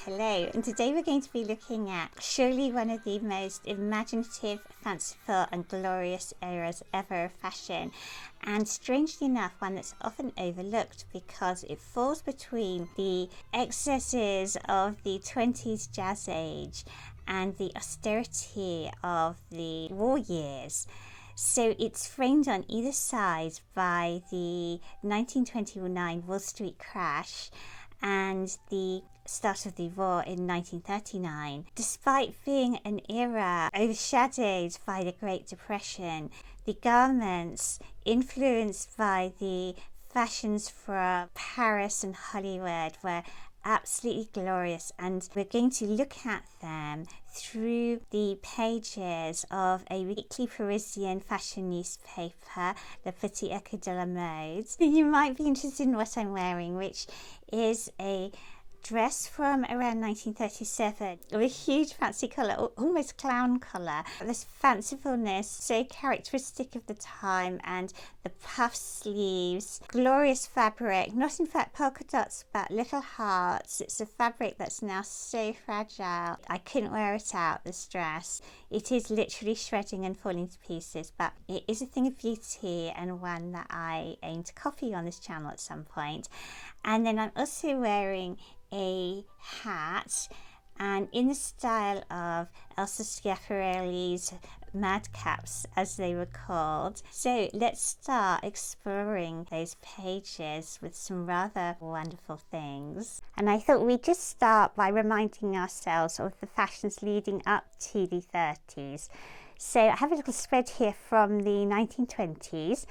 Hello, and today we're going to be looking at surely one of the most imaginative, fanciful and glorious eras ever of fashion, and strangely enough one that's often overlooked because it falls between the excesses of the 20s jazz age and the austerity of the war years. So it's framed on either side by the 1929 Wall Street crash and the start of the war in 1939. Despite being an era overshadowed by the Great Depression, the garments influenced by the fashions from Paris and Hollywood were absolutely glorious, and we're going to look at them through the pages of a weekly Parisian fashion newspaper, Le Petit Echo de la Mode. You might be interested in what I'm wearing, which is a dress from around 1937 of a huge fancy colour, almost clown colour. This fancifulness so characteristic of the time, and the puff sleeves, glorious fabric, not in fact polka dots but little hearts. It's a fabric that's now so fragile. I couldn't wear it out, this dress. It is literally shredding and falling to pieces, but it is a thing of beauty and one that I aim to copy on this channel at some point. And then I'm also wearing a hat, and in the style of Elsa Schiaparelli's madcaps, as they were called. So let's start exploring those pages with some rather wonderful things. And I thought we'd just start by reminding ourselves of the fashions leading up to the 30s. So I have a little spread here from the 1920s,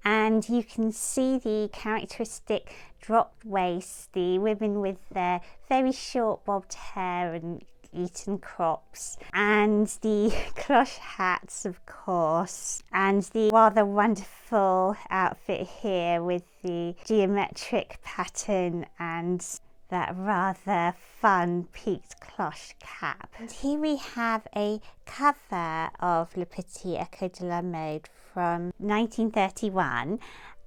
and you can see the characteristic dropped waist, the women with their very short bobbed hair and Eton crops, and the cloche hats, of course, and the rather wonderful outfit here with the geometric pattern and that rather fun peaked cloche cap. And here we have a cover of Le Petit Echo de la Mode from 1931,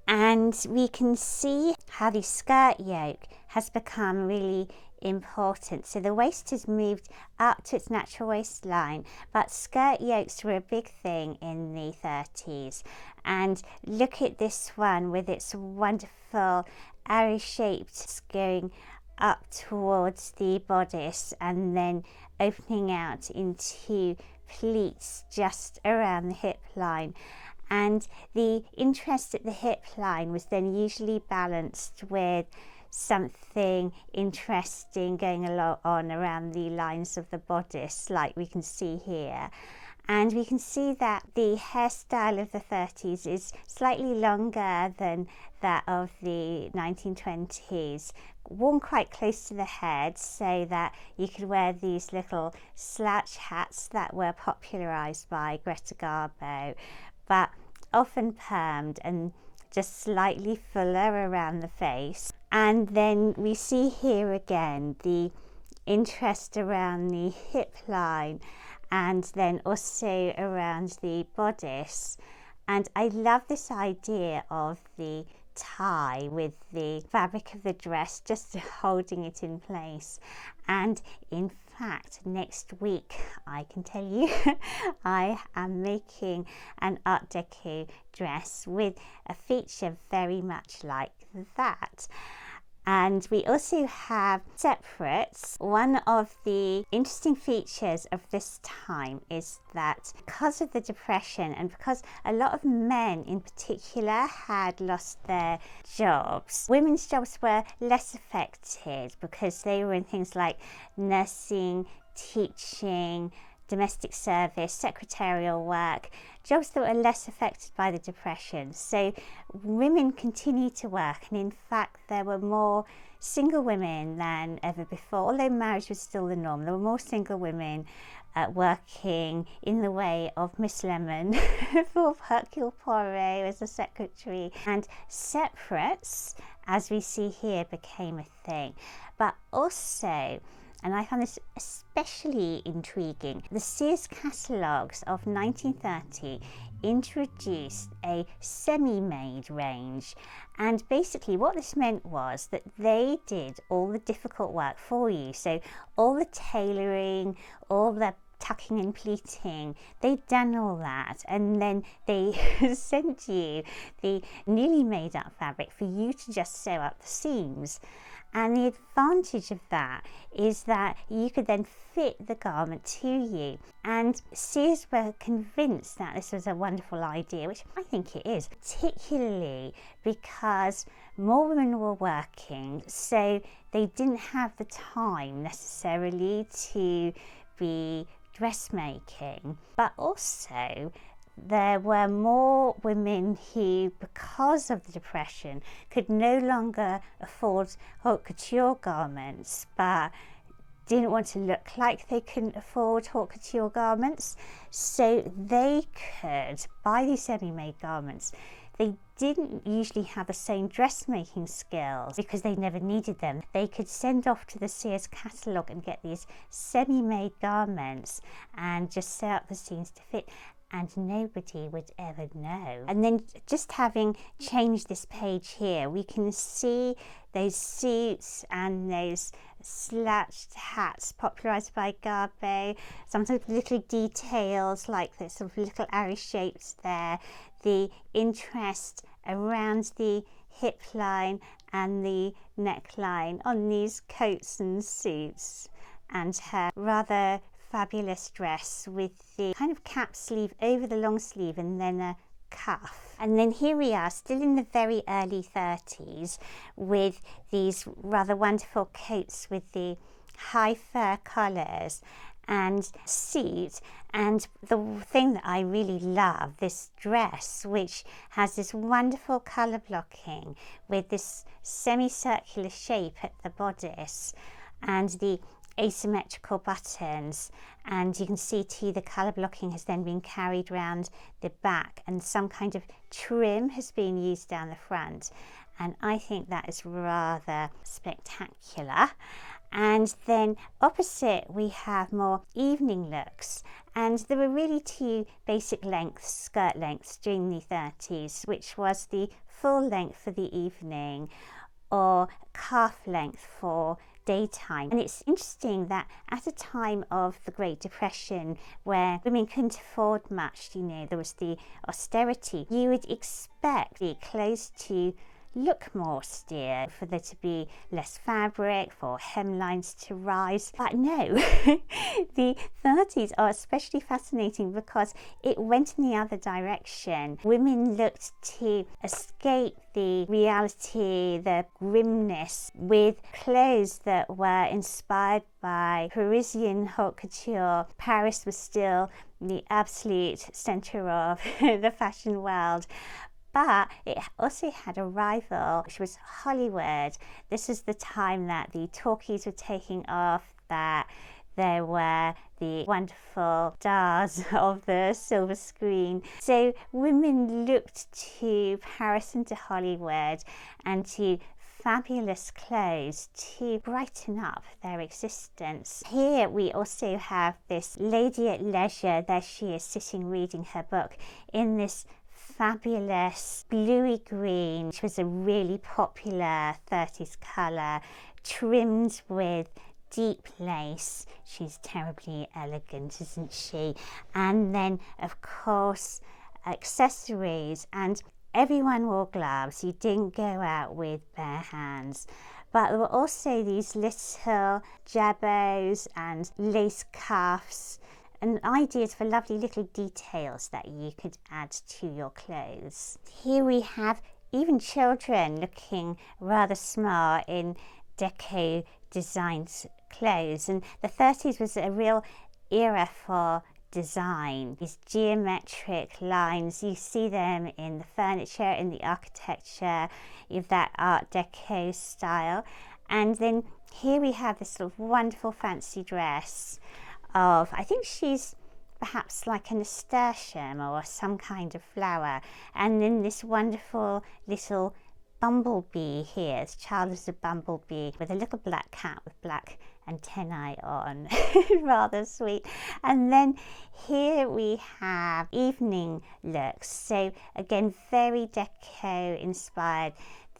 and we can see how the skirt yoke has become really important. So the waist has moved up to its natural waistline, but skirt yokes were a big thing in the 30s. And look at this one with its wonderful arrow shaped going up towards the bodice and then opening out into pleats just around the hip line. And the interest at the hip line was then usually balanced with something interesting going on around the lines of the bodice, like we can see here. And we can see that the hairstyle of the 30s is slightly longer than that of the 1920s, worn quite close to the head, so that you could wear these little slouch hats that were popularised by Greta Garbo, but often permed and just slightly fuller around the face. And then we see here again the interest around the hip line and then also around the bodice. And I love this idea of the tie with the fabric of the dress just holding it in place. And in fact, next week, I can tell you, I am making an Art Deco dress with a feature very much like that. And we also have separates. One of the interesting features of this time is that because of the Depression and because a lot of men in particular had lost their jobs, women's jobs were less affected because they were in things like nursing, teaching, domestic service, secretarial work, jobs that were less affected by the Depression. So women continued to work, and in fact there were more single women than ever before. Although marriage was still the norm, there were more single women working in the way of Miss Lemon for Hercule Poirot as a secretary. And separates, as we see here, became a thing. But also and I found this especially intriguing. The Sears catalogues of 1930 introduced a semi-made range, and basically what this meant was that they did all the difficult work for you. So all the tailoring, all the tucking and pleating, they'd done all that, and then they sent you the nearly made up fabric for you to just sew up the seams. And the advantage of that is that you could then fit the garment to you. And Sears were convinced that this was a wonderful idea, which I think it is, particularly because more women were working, so they didn't have the time necessarily to be dressmaking, but also there were more women who, because of the Depression, could no longer afford haute couture garments, but didn't want to look like they couldn't afford haute couture garments, so they could buy these semi-made garments. They didn't usually have the same dressmaking skills because they never needed them. They could send off to the Sears catalogue and get these semi-made garments and just sew up the seams to fit, and nobody would ever know. And then just having changed this page here, we can see those suits and those slouched hats popularised by Garbo, sometimes little details like the sort of little arrow shapes there, the interest around the hip line and the neckline on these coats and suits, and her rather fabulous dress with the kind of cap sleeve over the long sleeve and then a cuff. And then here we are, still in the very early 30s, with these rather wonderful coats with the high fur collars and suit, and the thing that I really love, this dress which has this wonderful colour blocking with this semicircular shape at the bodice and the asymmetrical buttons, and you can see too the colour blocking has then been carried round the back and some kind of trim has been used down the front, and I think that is rather spectacular. And then opposite we have more evening looks, and there were really two basic lengths, skirt lengths during the 30s, which was the full length for the evening or calf length for daytime. And it's interesting that at a time of the Great Depression where women couldn't afford much, you know, there was the austerity, you would expect the clothes to look more austere, for there to be less fabric, for hemlines to rise. But no, the 30s are especially fascinating because it went in the other direction. Women looked to escape the reality, the grimness, with clothes that were inspired by Parisian haute couture. Paris was still the absolute centre of the fashion world. But it also had a rival, which was Hollywood. This was the time that the talkies were taking off, that there were the wonderful stars of the silver screen. So women looked to Paris and to Hollywood and to fabulous clothes to brighten up their existence. Here we also have this lady at leisure. There she is sitting reading her book in this fabulous bluey green, which was a really popular 30s colour, trimmed with deep lace. She's terribly elegant, isn't she? And then of course accessories, and everyone wore gloves. You didn't go out with bare hands. But there were also these little jabots and lace cuffs and ideas for lovely little details that you could add to your clothes. Here we have even children looking rather smart in deco designed clothes, and the 30s was a real era for design. These geometric lines, you see them in the furniture, in the architecture, of that Art Deco style. And then here we have this sort of wonderful fancy dress of, I think she's perhaps like a nasturtium or some kind of flower, and then this wonderful little bumblebee here. The child is a bumblebee with a little black cap with black antennae on. Rather sweet. And then here we have evening looks. So again, very deco inspired.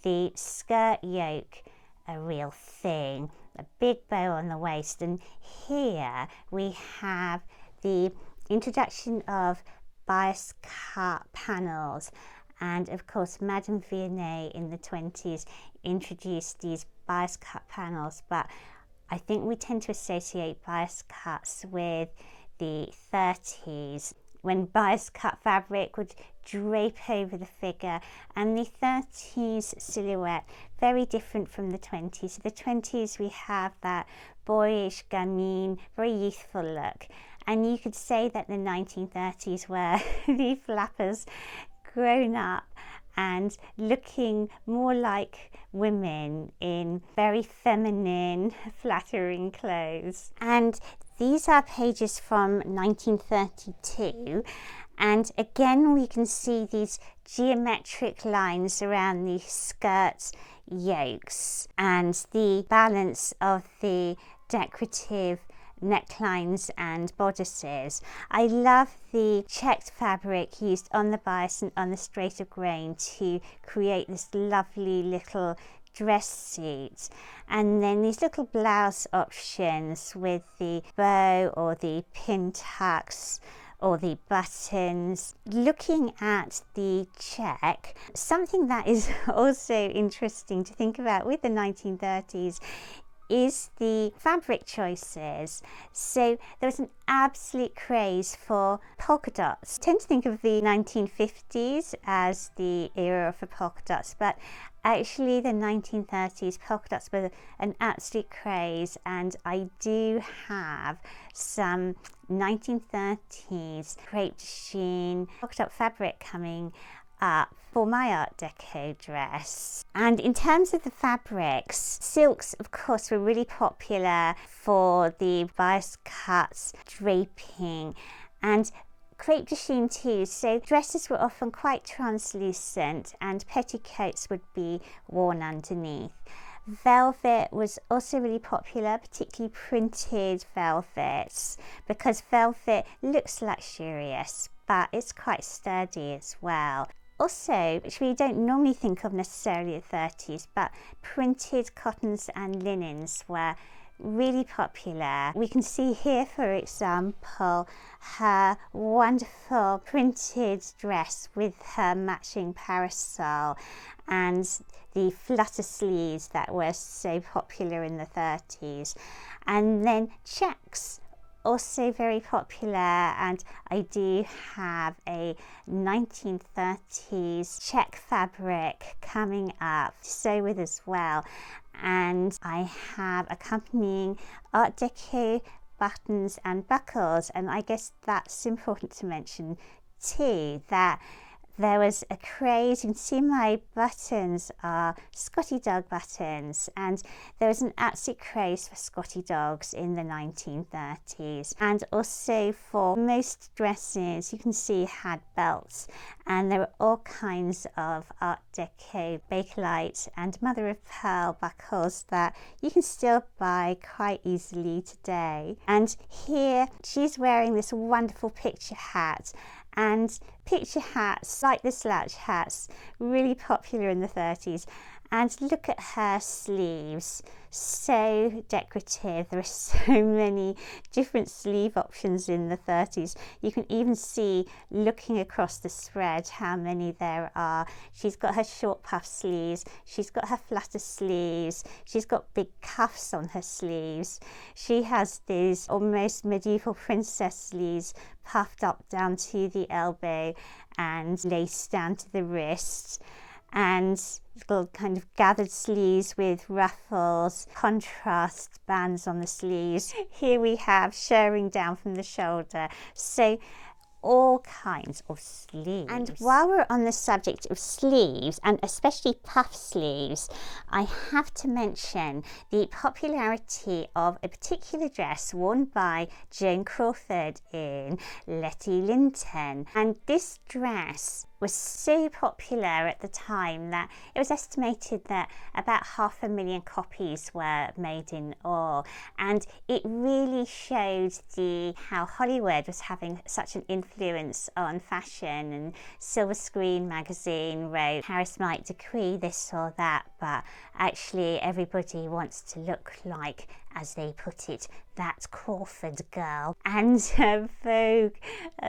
The skirt yoke, a real thing, a big bow on the waist, and here we have the introduction of bias cut panels. And of course, Madame Vianney in the 20s introduced these bias cut panels, but I think we tend to associate bias cuts with the 30s, when bias cut fabric would drape over the figure, and the 30s silhouette very different from the 20s. So the 20s we have that boyish gamine, very youthful look, and you could say that the 1930s were the flappers grown up and looking more like women in very feminine, flattering clothes. And these are pages from 1932, and again we can see these geometric lines around the skirt yokes and the balance of the decorative necklines and bodices. I love the checked fabric used on the bias and on the straight of grain to create this lovely little dress suit, and then these little blouse options with the bow or the pin tucks or the buttons. Looking at the check, something that is also interesting to think about with the 1930s is the fabric choices. So there was an absolute craze for polka dots. I tend to think of the 1950s as the era for polka dots, but actually the 1930s polka dots were an absolute craze, and I do have some 1930s crepe de chine polka dot fabric coming up for my Art Deco dress. And in terms of the fabrics, silks of course were really popular for the bias cuts, draping, and crepe de chine too. So dresses were often quite translucent and petticoats would be worn underneath. Velvet was also really popular, particularly printed velvets, because velvet looks luxurious but it's quite sturdy as well. Also, which we don't normally think of necessarily in the 30s, but printed cottons and linens were really popular. We can see here, for example, her wonderful printed dress with her matching parasol and the flutter sleeves that were so popular in the 30s. And then checks, also very popular, and I do have a 1930s check fabric coming up to sew with as well, and I have accompanying Art Deco buttons and buckles. And I guess that's important to mention too, that there was a craze. You can see my buttons are Scotty dog buttons, and there was an absolute craze for Scotty dogs in the 1930s. And also for most dresses, you can see had belts, and there were all kinds of Art Deco Bakelite and mother of pearl buckles that you can still buy quite easily today. And here she's wearing this wonderful picture hat. And picture hats, like the slouch hats, really popular in the 30s. And look at her sleeves, so decorative. There are so many different sleeve options in the 30s. You can even see, looking across the spread, how many there are. She's got her short puff sleeves, she's got her flutter sleeves, she's got big cuffs on her sleeves. She has these almost medieval princess sleeves puffed up down to the elbow and laced down to the wrist, and little kind of gathered sleeves with ruffles, contrast bands on the sleeves. Here we have shirring down from the shoulder. So all kinds of sleeves. And while we're on the subject of sleeves, and especially puff sleeves, I have to mention the popularity of a particular dress worn by Joan Crawford in Letty Lynton. And this dress was so popular at the time that it was estimated that about 500,000 copies were made in all, and it really showed how Hollywood was having such an influence on fashion. And Silver Screen magazine wrote, Paris might decree this or that, but actually everybody wants to look like, as they put it, that Crawford girl. And Vogue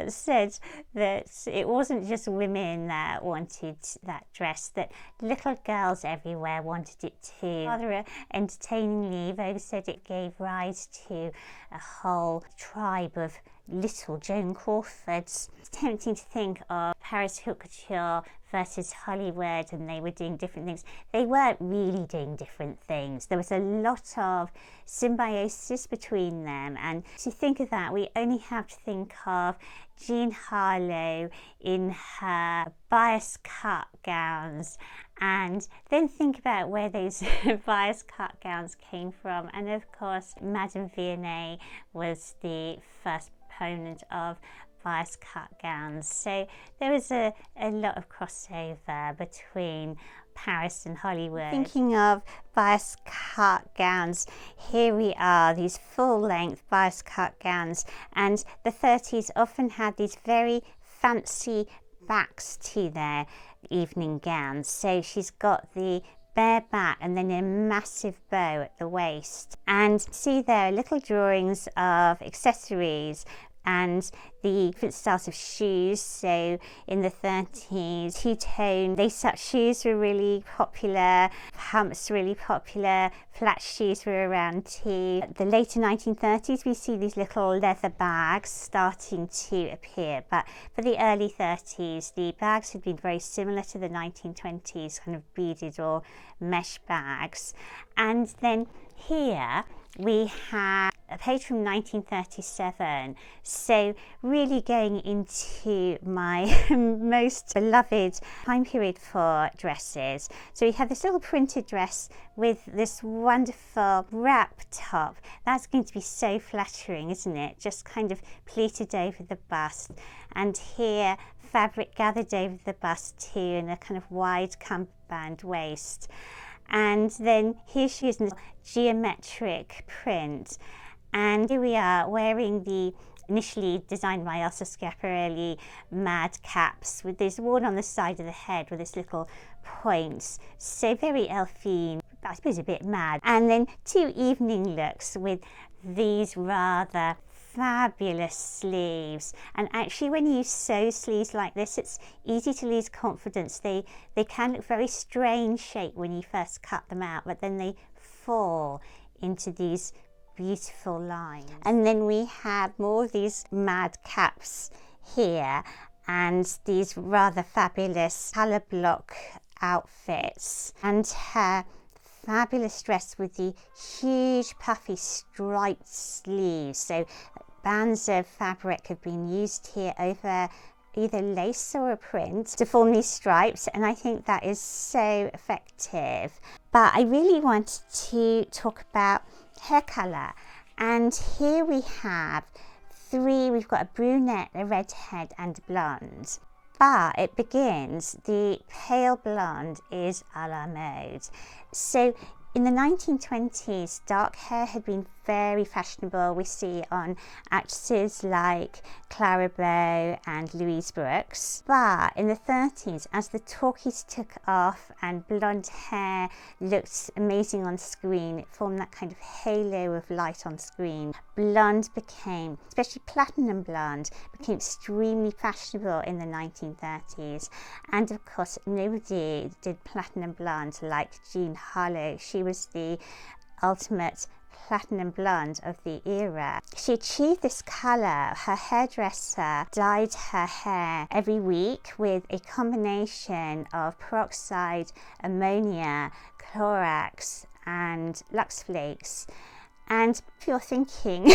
said that it wasn't just women that wanted that dress, that little girls everywhere wanted it too. Rather entertainingly, Vogue said it gave rise to a whole tribe of little Joan Crawfords. It's tempting to think of Paris haute couture versus Hollywood, and they were doing different things. They weren't really doing different things. There was a lot of symbiosis between them, and to think of that, we only have to think of Jean Harlow in her bias cut gowns, and then think about where those bias cut gowns came from. And of course, Madame Vianney was the first proponent of bias cut gowns. So there was a lot of crossover between Paris and Hollywood. Thinking of bias cut gowns, here we are, these full-length bias cut gowns, and the 30s often had these very fancy backs to their evening gowns. So she's got the bare back and then a massive bow at the waist, and see there are little drawings of accessories and the different styles of shoes. So in the 30s, two-tone lace-up shoes were really popular, pumps really popular, flat shoes were around too. The later 1930s, we see these little leather bags starting to appear, but for the early 30s, the bags had been very similar to the 1920s, kind of beaded or mesh bags. And then here we have a page from 1937, so really going into my most beloved time period for dresses. So we have this little printed dress with this wonderful wrap top. That's going to be so flattering, isn't it? Just kind of pleated over the bust, and here fabric gathered over the bust too, in a kind of wide cummerbund waist. And then here she is in this geometric print. And here we are wearing the initially designed by Elsa Schiaparelli madcaps, with this worn on the side of the head with this little points. So very Elfine, I suppose a bit mad. And then two evening looks with these rather fabulous sleeves. And actually, when you sew sleeves like this, it's easy to lose confidence. They can look very strange shape when you first cut them out, but then they fall into these beautiful lines. And then we have more of these madcaps here, and these rather fabulous colour block outfits, and her fabulous dress with the huge puffy striped sleeves. So bands of fabric have been used here over either lace or a print to form these stripes, and I think that is so effective. But I really wanted to talk about hair colour, and here we have three. We've got a brunette, a redhead and a blonde. But it begins, the pale blonde is a la mode. So in the 1920s, dark hair had been very fashionable. We see on actresses like Clara Bow and Louise Brooks. But in the 30s, as the talkies took off and blonde hair looked amazing on screen, it formed that kind of halo of light on screen. Blonde became, especially platinum blonde, became extremely fashionable in the 1930s. And of course, nobody did platinum blonde like Jean Harlow. She was the ultimate platinum blonde of the era. She achieved this colour. Her hairdresser dyed her hair every week with a combination of peroxide, ammonia, Clorox and Lux Flakes. And if you're thinking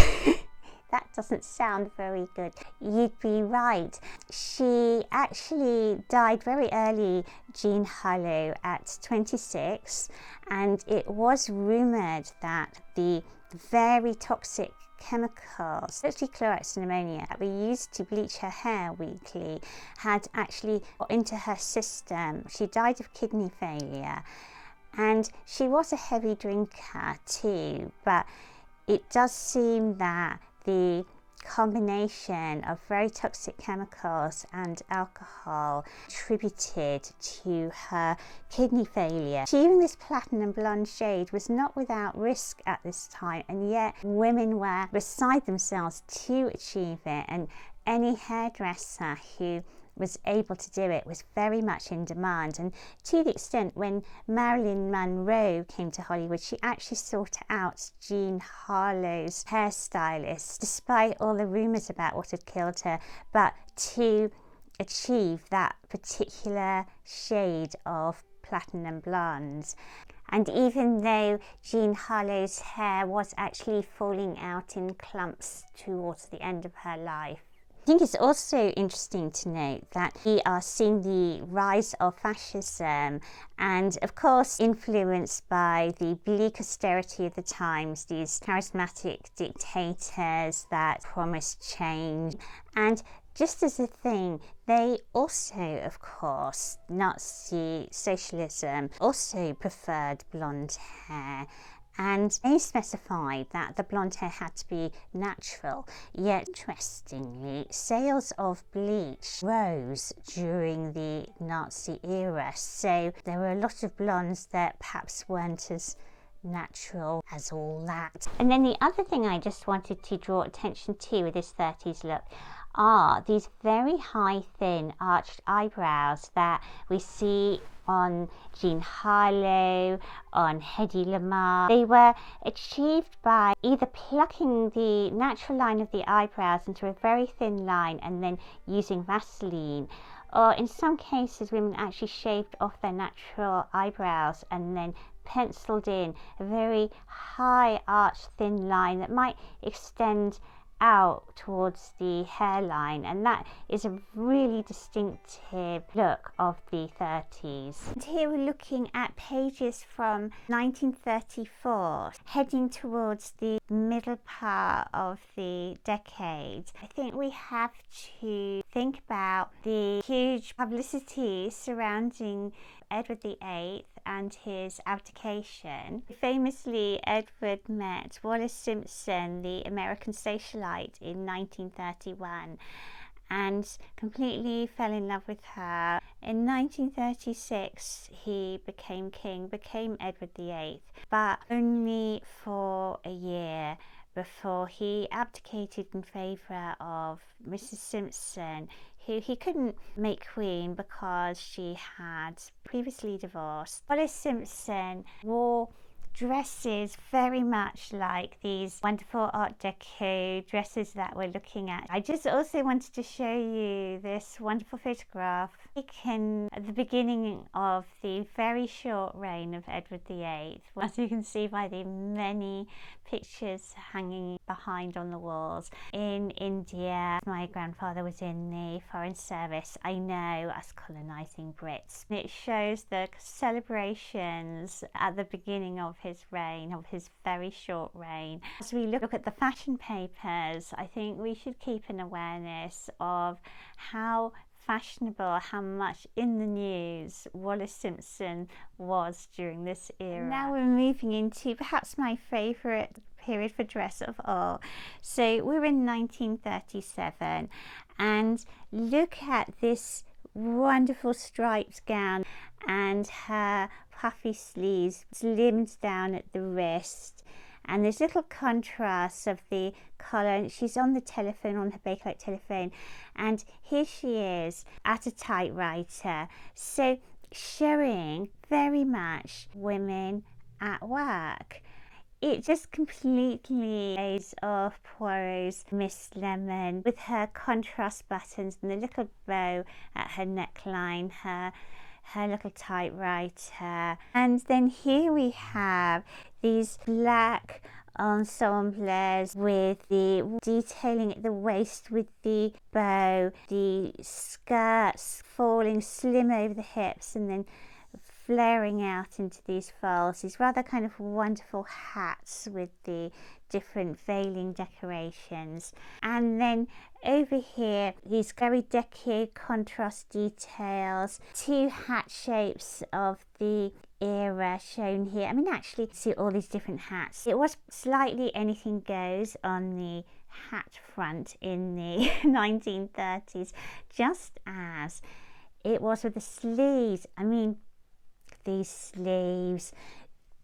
that doesn't sound very good, you'd be right. She actually died very early, Jean Harlow, at 26, and it was rumoured that the very toxic chemicals, especially Clorox and ammonia, that were used to bleach her hair weekly, had actually got into her system. She died of kidney failure, and she was a heavy drinker too, but it does seem that the combination of very toxic chemicals and alcohol contributed to her kidney failure. Achieving this platinum blonde shade was not without risk at this time, and yet women were beside themselves to achieve it, and any hairdresser who was able to do it was very much in demand. And to the extent when Marilyn Monroe came to Hollywood, she actually sought out Jean Harlow's hairstylist, despite all the rumours about what had killed her, but to achieve that particular shade of platinum blonde. And even though Jean Harlow's hair was actually falling out in clumps towards the end of her life, I think it's also interesting to note that we are seeing the rise of fascism, and of course influenced by the bleak austerity of the times, these charismatic dictators that promised change. And just as a thing, they also, of course, Nazi socialism also preferred blonde hair. And they specified that the blonde hair had to be natural. Yet, interestingly, sales of bleach rose during the Nazi era. So there were a lot of blondes that perhaps weren't as natural as all that. And then the other thing I just wanted to draw attention to with this 30s look are these very high, thin, arched eyebrows that we see on Jean Harlow, on Hedy Lamarr. They were achieved by either plucking the natural line of the eyebrows into a very thin line and then using Vaseline, or in some cases women actually shaved off their natural eyebrows and then penciled in a very high arched thin line that might extend out towards the hairline, and that is a really distinctive look of the 30s. And here we're looking at pages from 1934, heading towards the middle part of the decade. I think we have to think about the huge publicity surrounding Edward VIII and his abdication. Famously, Edward met Wallis Simpson, the American socialite, in 1931 and completely fell in love with her. In 1936, he became king, became Edward VIII, but only for a year before he abdicated in favour of Mrs. Simpson, who he couldn't make queen because she had previously divorced. Wallis Simpson wore dresses very much like these wonderful Art Deco dresses that we're looking at. I just also wanted to show you this wonderful photograph taken at the beginning of the very short reign of Edward VIII. As you can see by the many pictures hanging behind on the walls. In India, my grandfather was in the Foreign Service. I know, us colonising Brits. It shows the celebrations at the beginning of his reign, of his very short reign. As we look at the fashion papers, I think we should keep an awareness of how fashionable, how much in the news Wallis Simpson was during this era. Now we're moving into perhaps my favourite period for dress of all. So we're in 1937, and look at this wonderful striped gown and her puffy sleeves slimmed down at the wrist, and there's little contrasts of the collar. She's on the telephone, on her Bakelite telephone, and here she is at a typewriter, so showing very much women at work. It just completely lays off Poirot's Miss Lemon with her contrast buttons and the little bow at her neckline, her little typewriter. And then here we have these black ensembles with the detailing at the waist with the bow, the skirts falling slim over the hips and then flaring out into these folds, these rather kind of wonderful hats with the different veiling decorations. And then over here, these very deco contrast details, two hat shapes of the era shown here. I mean, actually, see all these different hats. It was slightly anything goes on the hat front in the 1930s, just as it was with the sleeves. I mean, these sleeves,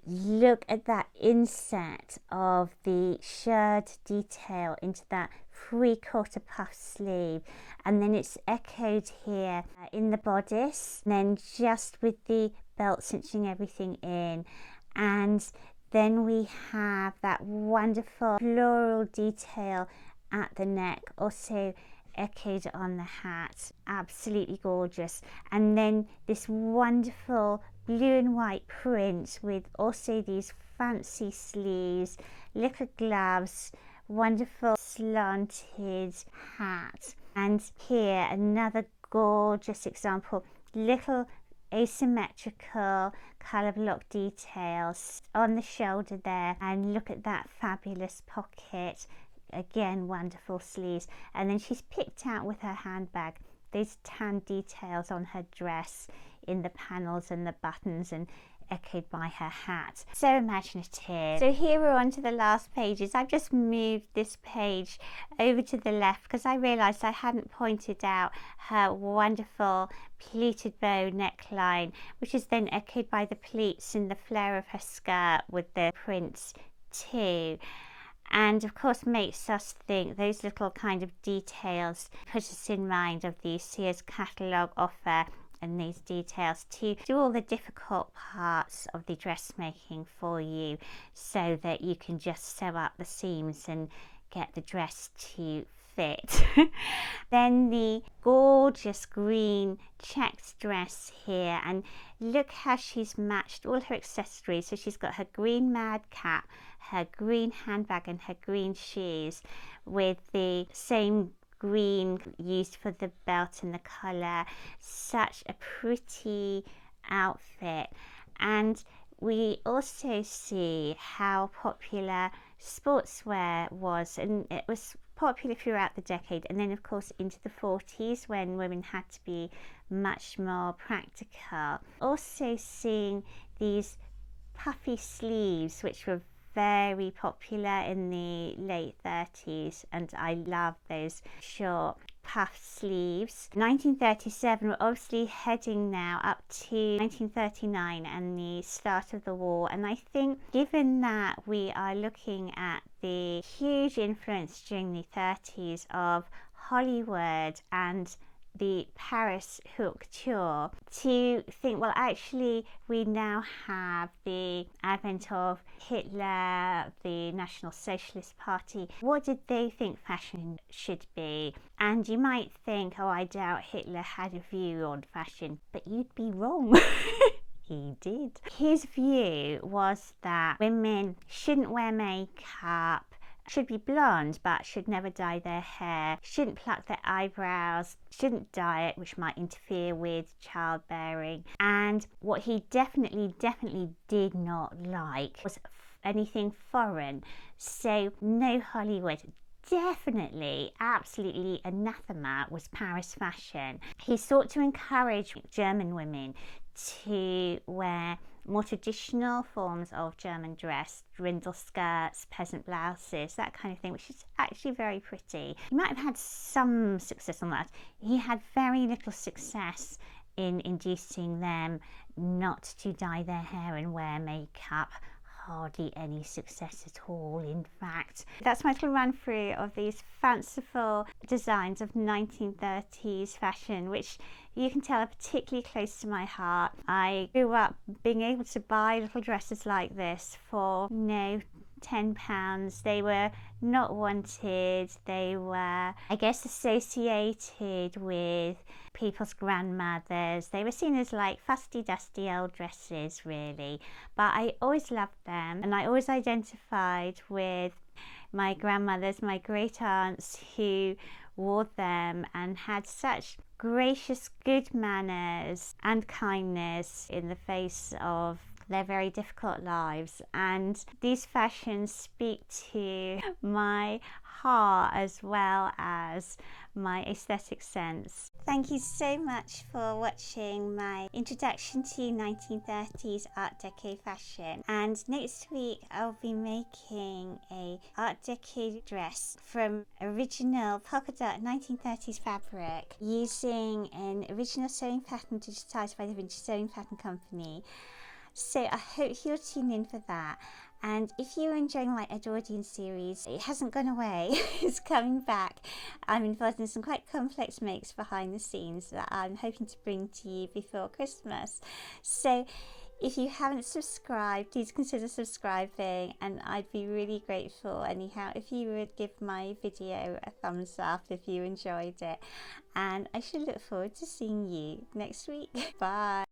look at that inset of the shirred detail into that 3/4 puff sleeve, and then it's echoed here in the bodice, and then just with the belt cinching everything in, and then we have that wonderful floral detail at the neck, also echoed on the hat. Absolutely gorgeous. And then this wonderful blue and white print with also these fancy sleeves, little gloves, wonderful slanted hat. And here another gorgeous example, little asymmetrical colour block details on the shoulder there, and look at that fabulous pocket. Again, wonderful sleeves. And then she's picked out with her handbag those tan details on her dress in the panels and the buttons, and echoed by her hat. So imaginative. So here we're on to the last pages. I've just moved this page over to the left because I realised I hadn't pointed out her wonderful pleated bow neckline, which is then echoed by the pleats in the flare of her skirt with the prints too. And of course makes us think, those little kind of details put us in mind of the Sears catalogue offer, and these details to do all the difficult parts of the dressmaking for you, so that you can just sew up the seams and get the dress to fit. Then the gorgeous green checked dress here, and look how she's matched all her accessories. So she's got her green madcap, her green handbag and her green shoes, with the same green used for the belt and the collar. Such a pretty outfit. And we also see how popular sportswear was, and it was popular throughout the decade, and then of course into the 40s when women had to be much more practical. Also seeing these puffy sleeves, which were very popular in the late 30s, and I love those short puff sleeves. 1937, we're obviously heading now up to 1939 and the start of the war, and I think given that we are looking at the huge influence during the 30s of Hollywood and the Paris haute couture, to think, well, actually we now have the advent of Hitler, the National Socialist Party. What did they think fashion should be? And you might think, oh, I doubt Hitler had a view on fashion, but you'd be wrong. He did. His view was that women shouldn't wear makeup, should be blonde but should never dye their hair, shouldn't pluck their eyebrows, shouldn't diet, which might interfere with childbearing. And what he definitely did not like was anything foreign. So no Hollywood. Definitely, absolutely anathema was Paris fashion. He sought to encourage German women to wear more traditional forms of German dress, brindle skirts, peasant blouses, that kind of thing, which is actually very pretty. He might have had some success on that. He had very little success in inducing them not to dye their hair and wear makeup. Hardly any success at all, in fact. That's my little run through of these fanciful designs of 1930s fashion, which you can tell are particularly close to my heart. I grew up being able to buy little dresses like this for, £10. They were not wanted. They were, I guess, associated with people's grandmothers. They were seen as like fusty dusty old dresses, really, but I always loved them, and I always identified with my grandmothers, my great aunts who wore them and had such gracious, good manners and kindness in the face of their very difficult lives. And these fashions speak to my heart as well as my aesthetic sense. Thank you so much for watching my introduction to 1930s Art Deco fashion, and next week I'll be making a Art Deco dress from original polka dot 1930s fabric using an original sewing pattern digitized by the Vintage Sewing Pattern Company. So I hope you'll tune in for that. And if you're enjoying my Edwardian series, it hasn't gone away. It's coming back. I'm involved in some quite complex makes behind the scenes that I'm hoping to bring to you before Christmas. So if you haven't subscribed, please consider subscribing, and I'd be really grateful anyhow if you would give my video a thumbs up if you enjoyed it. And I shall look forward to seeing you next week. Bye.